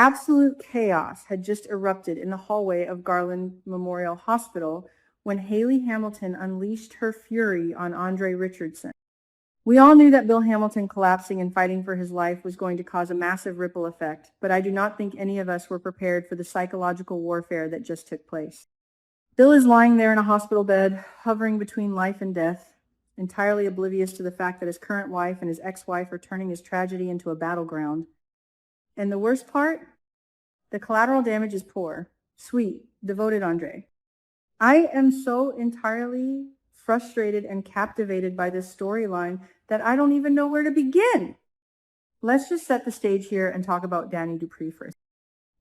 Absolute chaos had just erupted in the hallway of Garland Memorial Hospital when Hayley Hamilton unleashed her fury on Andre Richardson. We all knew that Bill Hamilton collapsing and fighting for his life was going to cause a massive ripple effect, but I do not think any of us were prepared for the psychological warfare that just took place. Bill is lying there in a hospital bed, hovering between life and death, entirely oblivious to the fact that his current wife and his ex-wife are turning his tragedy into a battleground. And the worst part? The collateral damage is poor. Sweet, devoted Andre. I am so entirely frustrated and captivated by this storyline that I don't even know where to begin. Let's just set the stage here and talk about Dani Dupree first.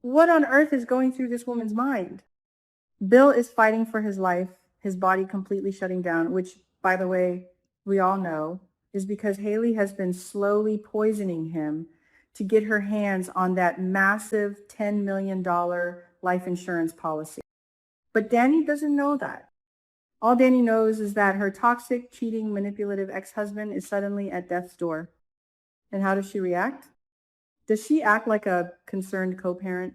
What on earth is going through this woman's mind? Bill is fighting for his life, his body completely shutting down, which, by the way, we all know is because Hayley has been slowly poisoning him to get her hands on that massive $10 million life insurance policy. But Dani doesn't know that. All Dani knows is that her toxic, cheating, manipulative ex-husband is suddenly at death's door. And how does she react? Does she act like a concerned co-parent?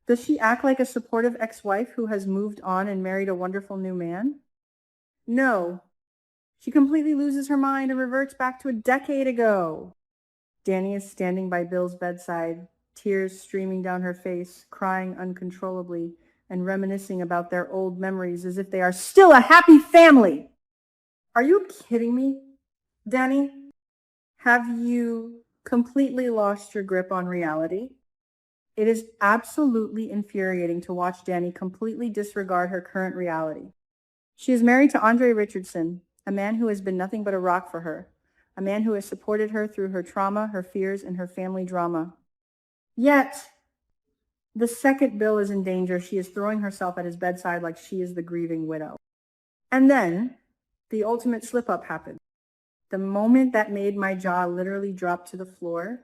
Does she act like a supportive ex-wife who has moved on and married a wonderful new man? No. She completely loses her mind and reverts back to a decade ago. Dani is standing by Bill's bedside, tears streaming down her face, crying uncontrollably, and reminiscing about their old memories as if they are still a happy family. Are you kidding me, Dani? Have you completely lost your grip on reality? It is absolutely infuriating to watch Dani completely disregard her current reality. She is married to Andre Richardson, a man who has been nothing but a rock for her, a man who has supported her through her trauma, her fears, and her family drama. Yet, the second Bill is in danger, she is throwing herself at his bedside like she is the grieving widow. And then, the ultimate slip-up happened. The moment that made my jaw literally drop to the floor.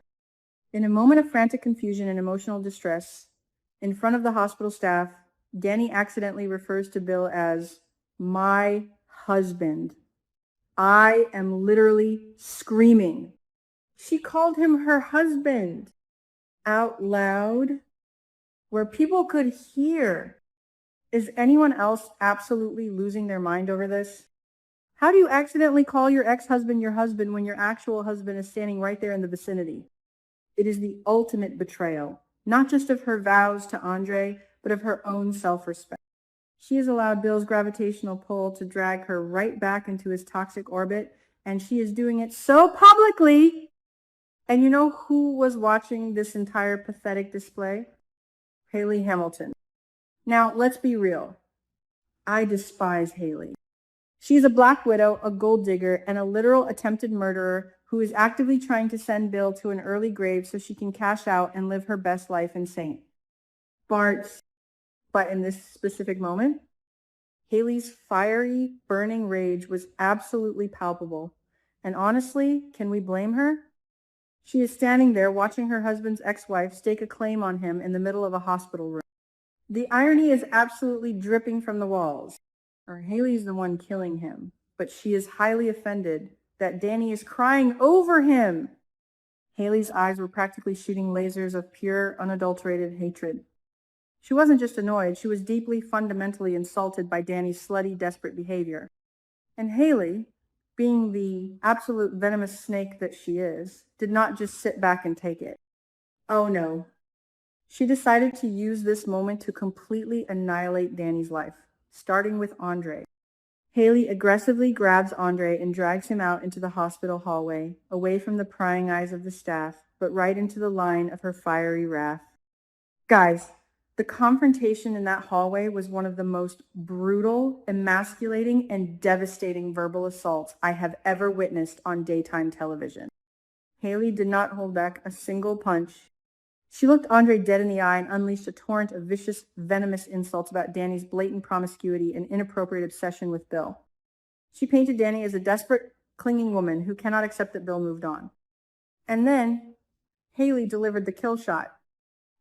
In a moment of frantic confusion and emotional distress, in front of the hospital staff, Dani accidentally refers to Bill as my husband. I am literally screaming. She called him her husband out loud where people could hear. Is anyone else absolutely losing their mind over this? How do you accidentally call your ex-husband your husband when your actual husband is standing right there in the vicinity? It is the ultimate betrayal, not just of her vows to Andre, but of her own self-respect. She has allowed Bill's gravitational pull to drag her right back into his toxic orbit, and she is doing it so publicly. And you know who was watching this entire pathetic display? Hayley Hamilton. Now, let's be real. I despise Hayley. She's a black widow, a gold digger, and a literal attempted murderer who is actively trying to send Bill to an early grave so she can cash out and live her best life in St. Bart's. But in this specific moment, Hayley's fiery, burning rage was absolutely palpable. And honestly, can we blame her? She is standing there watching her husband's ex-wife stake a claim on him in the middle of a hospital room. The irony is absolutely dripping from the walls. Or Hayley's the one killing him, but she is highly offended that Dani is crying over him. Hayley's eyes were practically shooting lasers of pure, unadulterated hatred. She wasn't just annoyed, she was deeply, fundamentally insulted by Dani's slutty, desperate behavior. And Hayley, being the absolute venomous snake that she is, did not just sit back and take it. Oh no. She decided to use this moment to completely annihilate Dani's life, starting with Andre. Hayley aggressively grabs Andre and drags him out into the hospital hallway, away from the prying eyes of the staff, but right into the line of her fiery wrath. Guys, the confrontation in that hallway was one of the most brutal, emasculating, and devastating verbal assaults I have ever witnessed on daytime television. Hayley did not hold back a single punch. She looked Andre dead in the eye and unleashed a torrent of vicious, venomous insults about Dani's blatant promiscuity and inappropriate obsession with Bill. She painted Dani as a desperate, clinging woman who cannot accept that Bill moved on. And then, Hayley delivered the kill shot.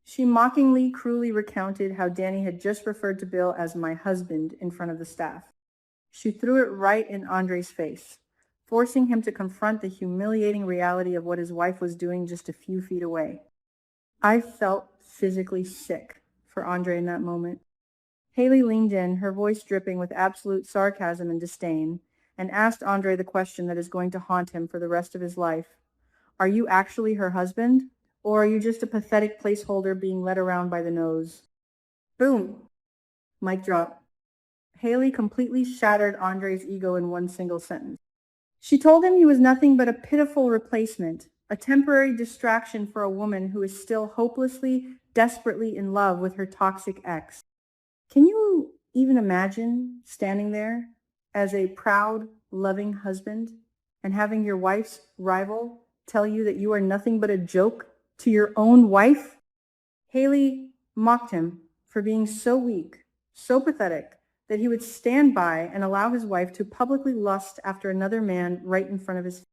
She mockingly, cruelly recounted how Dani had just referred to Bill as my husband in front of the staff. She threw it right in Andre's face, forcing him to confront the humiliating reality of what his wife was doing just a few feet away. I felt physically sick for Andre in that moment. Hayley leaned in, her voice dripping with absolute sarcasm and disdain, and asked Andre the question that is going to haunt him for the rest of his life. Are you actually her husband? Or are you just a pathetic placeholder being led around by the nose? Boom. Mic drop. Hayley completely shattered Andre's ego in one single sentence. She told him he was nothing but a pitiful replacement, a temporary distraction for a woman who is still hopelessly, desperately in love with her toxic ex. Can you even imagine standing there as a proud, loving husband and having your wife's rival tell you that you are nothing but a joke to your own wife? Hayley mocked him for being so weak, so pathetic, that he would stand by and allow his wife to publicly lust after another man right in front of his face.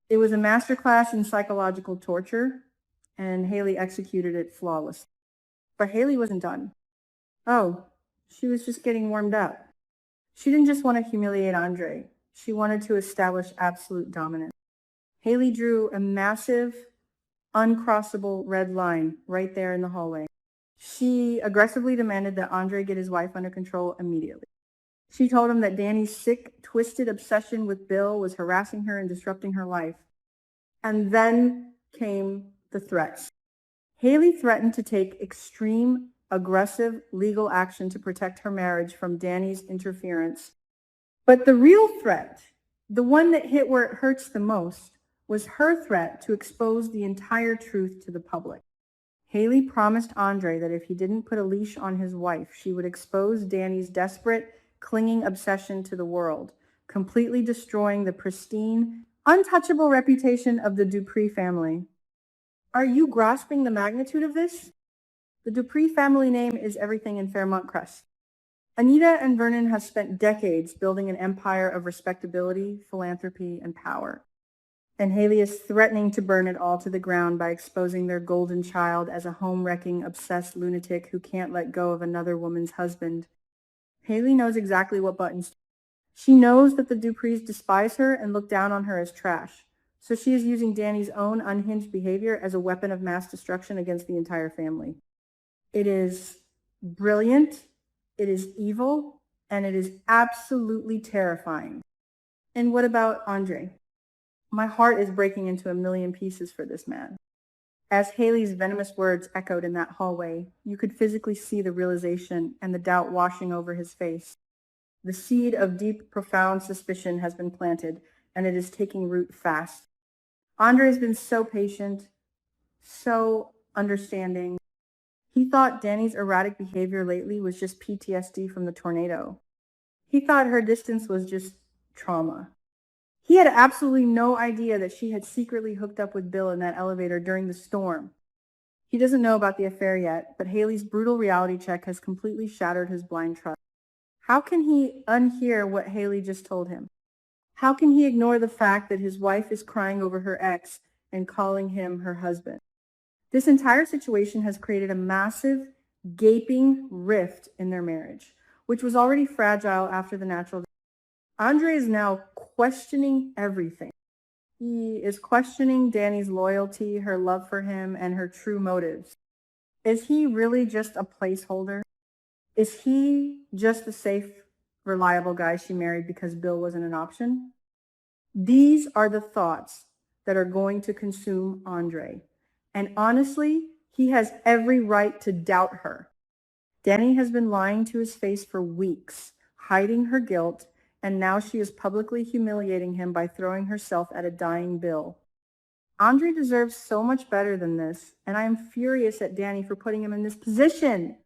It was a masterclass in psychological torture, and Hayley executed it flawlessly. But Hayley wasn't done. Oh, she was just getting warmed up. She didn't just want to humiliate Andre. She wanted to establish absolute dominance. Hayley drew a massive, uncrossable red line right there in the hallway. She aggressively demanded that Andre get his wife under control immediately. She told him that Dani's sick, twisted obsession with Bill was harassing her and disrupting her life. And then came the threats. Hayley threatened to take extreme, aggressive legal action to protect her marriage from Dani's interference. But the real threat, the one that hit where it hurts the most, was her threat to expose the entire truth to the public. Hayley promised Andre that if he didn't put a leash on his wife, she would expose Dani's desperate, clinging obsession to the world, completely destroying the pristine, untouchable reputation of the Dupree family. Are you grasping the magnitude of this? The Dupree family name is everything in Fairmont Crest. Anita and Vernon have spent decades building an empire of respectability, philanthropy, and power. And Hayley is threatening to burn it all to the ground by exposing their golden child as a home-wrecking, obsessed lunatic who can't let go of another woman's husband. Hayley knows exactly what buttons. She knows that the Duprees despise her and look down on her as trash. So she is using Dani's own unhinged behavior as a weapon of mass destruction against the entire family. It is brilliant, it is evil, and it is absolutely terrifying. And what about Andre? My heart is breaking into a million pieces for this man. As Hayley's venomous words echoed in that hallway, you could physically see the realization and the doubt washing over his face. The seed of deep, profound suspicion has been planted, and it is taking root fast. Andre has been so patient, so understanding. He thought Dani's erratic behavior lately was just PTSD from the tornado. He thought her distance was just trauma. He had absolutely no idea that she had secretly hooked up with Bill in that elevator during the storm. He doesn't know about the affair yet, but Hayley's brutal reality check has completely shattered his blind trust. How can he unhear what Hayley just told him? How can he ignore the fact that his wife is crying over her ex and calling him her husband? This entire situation has created a massive, gaping rift in their marriage, which was already fragile after the natural. Andre is now questioning everything. He is questioning Dani's loyalty, her love for him, and her true motives. Is he really just a placeholder? Is he just the safe, reliable guy she married because Bill wasn't an option? These are the thoughts that are going to consume Andre. And honestly, he has every right to doubt her. Dani has been lying to his face for weeks, hiding her guilt, and now she is publicly humiliating him by throwing herself at a dying Bill. Andre deserves so much better than this, and I am furious at Dani for putting him in this position.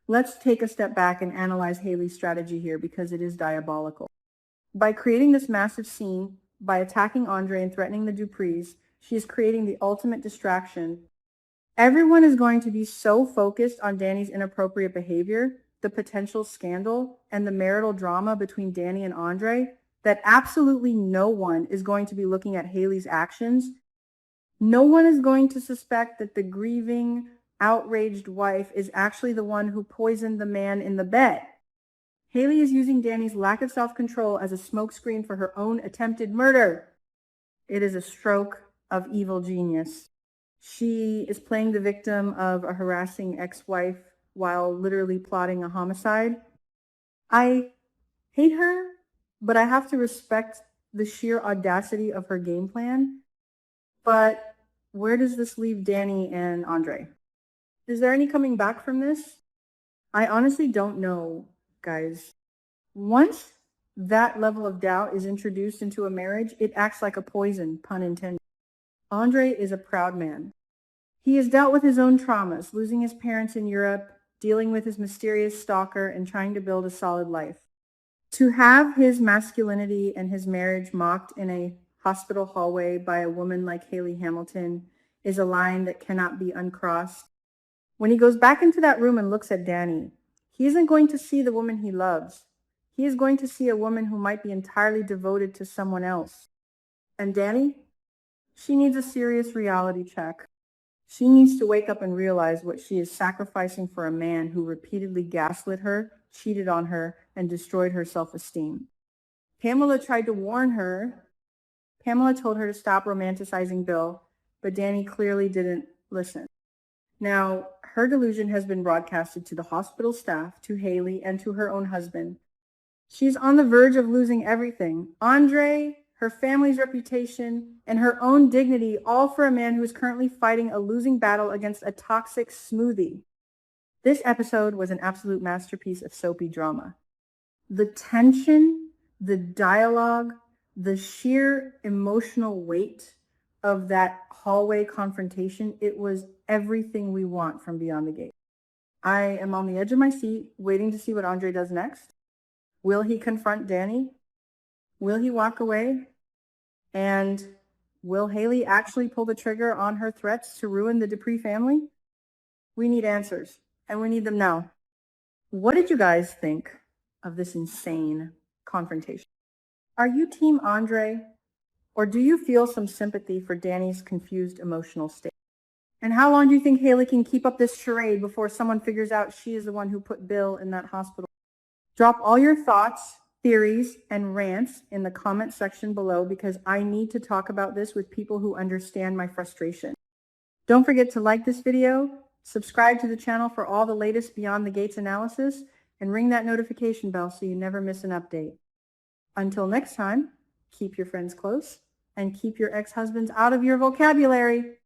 Let's take a step back and analyze Hayley's strategy here because it is diabolical. By creating this massive scene, by attacking Andre and threatening the Duprees, she is creating the ultimate distraction. Everyone is going to be so focused on Dani's inappropriate behavior, the potential scandal, and the marital drama between Dani and Andre that absolutely no one is going to be looking at Hayley's actions. No one is going to suspect that the grieving, outraged wife is actually the one who poisoned the man in the bed. Hayley is using Dani's lack of self-control as a smokescreen for her own attempted murder. It is a stroke of evil genius. She is playing the victim of a harassing ex-wife while literally plotting a homicide. I hate her, but I have to respect the sheer audacity of her game plan. But where does this leave Dani and Andre? Is there any coming back from this? I honestly don't know, guys. Once that level of doubt is introduced into a marriage, it acts like a poison, pun intended. Andre is a proud man. He has dealt with his own traumas, losing his parents in Europe, dealing with his mysterious stalker, and trying to build a solid life. To have his masculinity and his marriage mocked in a hospital hallway by a woman like Hayley Hamilton is a line that cannot be uncrossed. When he goes back into that room and looks at Dani, he isn't going to see the woman he loves. He is going to see a woman who might be entirely devoted to someone else. And Dani, she needs a serious reality check. She needs to wake up and realize what she is sacrificing for a man who repeatedly gaslit her, cheated on her, and destroyed her self-esteem. Pamela tried to warn her. Pamela told her to stop romanticizing Bill, but Dani clearly didn't listen. Now, her delusion has been broadcasted to the hospital staff, to Hayley, and to her own husband. She's on the verge of losing everything. Andre, her family's reputation, and her own dignity, all for a man who is currently fighting a losing battle against a toxic smoothie. This episode was an absolute masterpiece of soapy drama. The tension, the dialogue, the sheer emotional weight of that hallway confrontation, it was everything we want from Beyond the Gate. I am on the edge of my seat, waiting to see what Andre does next. Will he confront Dani? Will he walk away? And will Hayley actually pull the trigger on her threats to ruin the Dupree family? We need answers, and we need them now. What did you guys think of this insane confrontation? Are you Team Andre, or do you feel some sympathy for Dani's confused emotional state? And how long do you think Hayley can keep up this charade before someone figures out she is the one who put Bill in that hospital? Drop all your thoughts, theories, and rants in the comment section below because I need to talk about this with people who understand my frustration. Don't forget to like this video, subscribe to the channel for all the latest Beyond the Gates analysis, and ring that notification bell so you never miss an update. Until next time, keep your friends close and keep your ex-husbands out of your vocabulary.